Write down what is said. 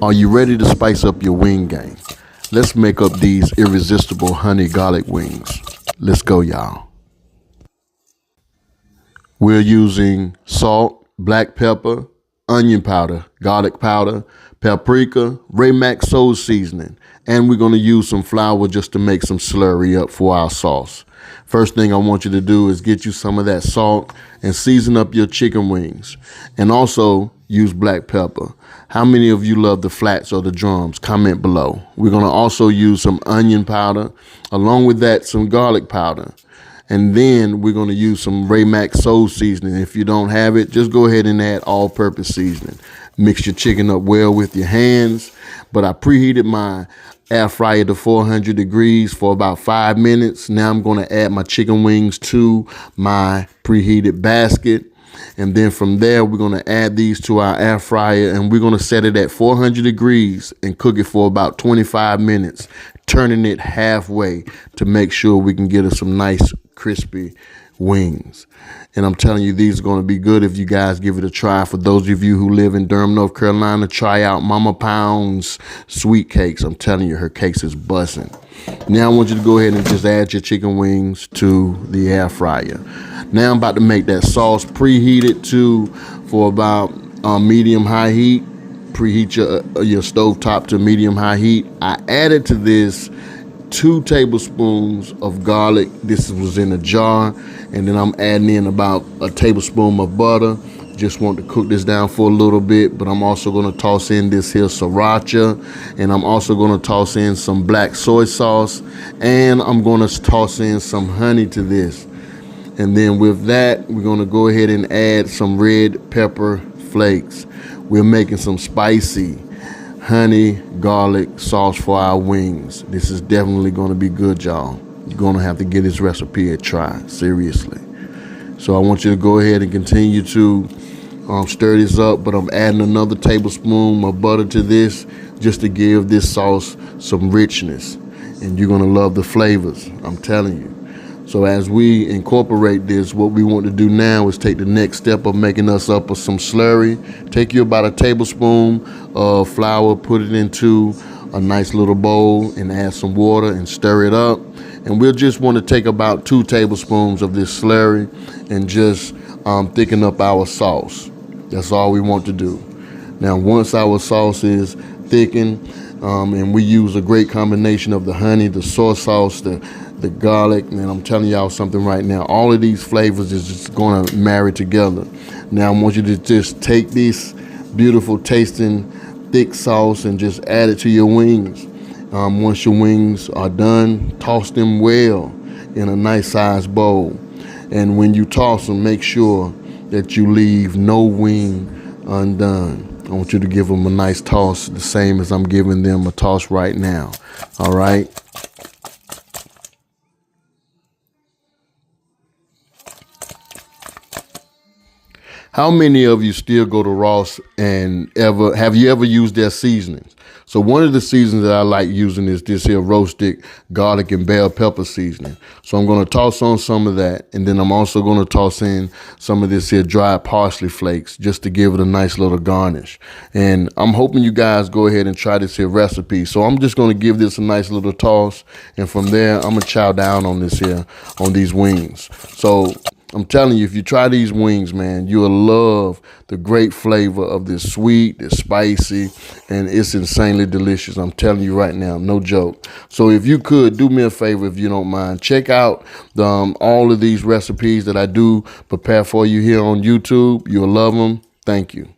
Are you ready to spice up your wing game? Let's make up these irresistible honey garlic wings. Let's go, y'all. We're using salt, black pepper, onion powder, garlic powder, paprika, Mack sauce seasoning, and we're going to use some flour just to make some slurry up for our sauce. First thing I want you to do is get you some of that salt and season up your chicken wings, and also use black pepper. How many of you love the flats or the drums? Comment below. We're going to also use some onion powder, along with that some garlic powder. And then we're going to use some Mack sauce seasoning. If you don't have it, just go ahead and add all-purpose seasoning. Mix your chicken up well with your hands. But I preheated my air fryer to 400 degrees for about 5 minutes. Now I'm going to add my chicken wings to my preheated basket. And then from there, we're going to add these to our air fryer, and we're going to set it at 400 degrees and cook it for about 25 minutes, turning it halfway to make sure we can get us some nice crispy wings. And I'm telling you, these are going to be good if you guys give it a try. For those of you who live in Durham, North Carolina, try out Mama Pound's sweet cakes. I'm telling you, her cakes is bussin'. Now I want you to go ahead and just add your chicken wings to the air fryer. Now I'm about to make that sauce. Preheat it for about medium-high heat. Preheat your stove top to medium-high heat. I added to this 2 tablespoons of garlic. This was in a jar. And then I'm adding in about a tablespoon of butter. Just want to cook this down for a little bit, but I'm also going to toss in this here sriracha, and I'm also going to toss in some black soy sauce, and I'm going to toss in some honey to this. And then with that, we're going to go ahead and add some red pepper flakes. We're making some spicy honey garlic sauce for our wings. This is definitely going to be good, y'all. You're going to have to give this recipe a try, seriously. So I want you to go ahead and continue to stir this up, but I'm adding another tablespoon of butter to this just to give this sauce some richness. And you're going to love the flavors, I'm telling you. So as we incorporate this, what we want to do now is take the next step of making us up some slurry. Take you about a tablespoon of flour, put it into a nice little bowl, and add some water and stir it up. And we'll just want to take about 2 tablespoons of this slurry and just thicken up our sauce. That's all we want to do. Now, once our sauce is thickened, and we use a great combination of the honey, the soy sauce, the garlic, and I'm telling y'all something right now, all of these flavors is just going to marry together. Now, I want you to just take this beautiful tasting thick sauce and just add it to your wings. Once your wings are done, toss them well in a nice sized bowl. And when you toss them, make sure that you leave no wing undone. I want you to give them a nice toss, the same as I'm giving them a toss right now. All right. How many of you still go to Ross and have you ever used their seasonings? So one of the seasonings that I like using is this here roasted garlic and bell pepper seasoning. So I'm going to toss on some of that, and then I'm also going to toss in some of this here dried parsley flakes just to give it a nice little garnish. And I'm hoping you guys go ahead and try this here recipe. So I'm just going to give this a nice little toss, and from there I'm going to chow down on this here, on these wings. So I'm telling you, if you try these wings, man, you'll love the great flavor of this sweet, this spicy, and it's insanely delicious. I'm telling you right now, no joke. So if you could, do me a favor if you don't mind. Check out all of these recipes that I do prepare for you here on YouTube. You'll love them. Thank you.